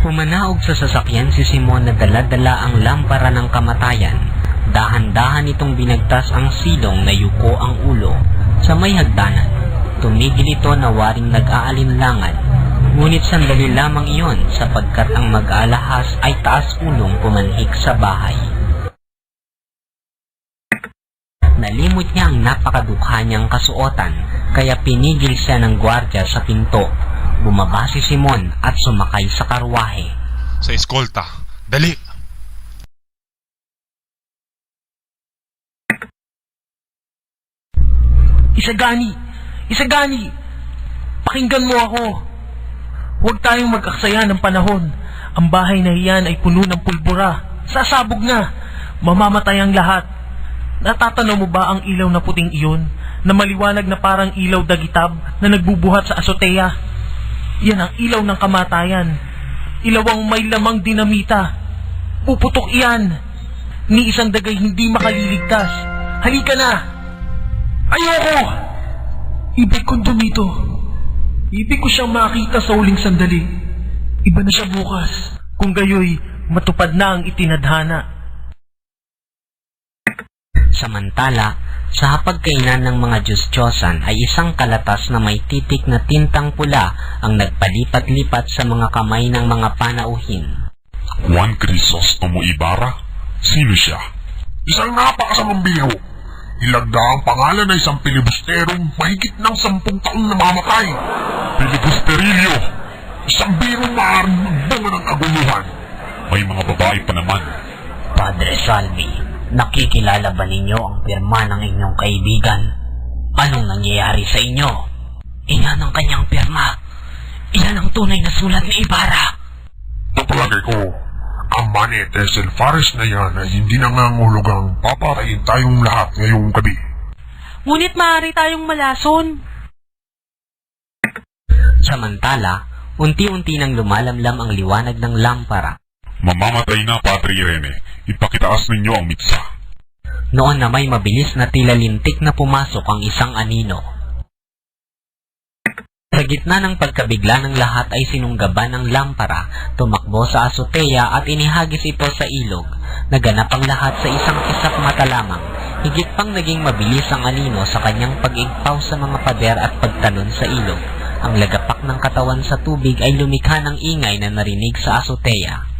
Pumanaog sa sasakyan si Simon na dala-dala ang lampara ng kamatayan. Dahan-dahan itong binagtas ang silong na yuko ang ulo sa may hagdanan. Tumigil ito na waring nag-aalinlangan. Ngunit sandali lamang iyon sapagkat ang mag-aalahas ay taas ulong pumanhik sa bahay. Nalimot niya ang napakadukha niyang kasuotan, kaya pinigil siya ng gwardya sa pinto. Bumaba si Simon at sumakay sa karwahe. Sa eskolta, dali! Isagani! Isagani! Pakinggan mo ako! Huwag tayong mag-aksaya ng panahon. Ang bahay na iyan ay puno ng pulbura. Sasabog na! Mamamatay ang lahat. Natatanaw mo ba ang ilaw na puting iyon, na maliwanag na parang ilaw dagitab na nagbubuhat sa azotea? Yan ang ilaw ng kamatayan. Ilaw ang may lamang dinamita. Puputok iyan. Ni isang dagay hindi makaliligtas. Halika na! Ayoko! Ibig kong dumito. Ibig ko siyang makita sa huling sandali. Iba na siya bukas. Kung gayoy, matupad na ang itinadhana. Samantala, sa hapagkainan ng mga Diyos-Diyosan ay isang kalatas na may titik na tintang pula ang nagpalipat-lipat sa mga kamay ng mga panauhin. Juan Crisostomo Ibarra? Sino siya? Isang napakasamang biro. Ilagda ang pangalan ng isang pilibusterong mahigit ng 10 taong namamatay. Filibusterilyo! Isang birong maaaring magbunga ng aguluhan. May mga babae pa naman. Padre Salvi, nakikilala ba ninyo ang pirma ng inyong kaibigan? Anong nangyayari sa inyo? Iyan ang kanyang pirma. Iyan ang tunay na sulat ni Ibarra. Kapalagay ko, ang Manete Selfares na yan ay hindi nangangulugang papatayin tayong lahat ngayong gabi. Ngunit maaari tayong malason. Samantala, unti-unti nang lumalamlam ang liwanag ng lampara. Mamamatay na, Padre Irene. Ipakitaas ninyo ang mitsa. Noon na may mabilis na tila lintik na pumasok ang isang anino. Sa gitna ng pagkabigla ng lahat ay sinunggaban ng lampara, tumakbo sa azotea at inihagis ito sa ilog. Naganap ang lahat sa isang kisap mata lamang. Higit pang naging mabilis ang anino sa kanyang pag-igpaw sa mga pader at pagtalon sa ilog. Ang lagapak ng katawan sa tubig ay lumikha ng ingay na narinig sa azotea.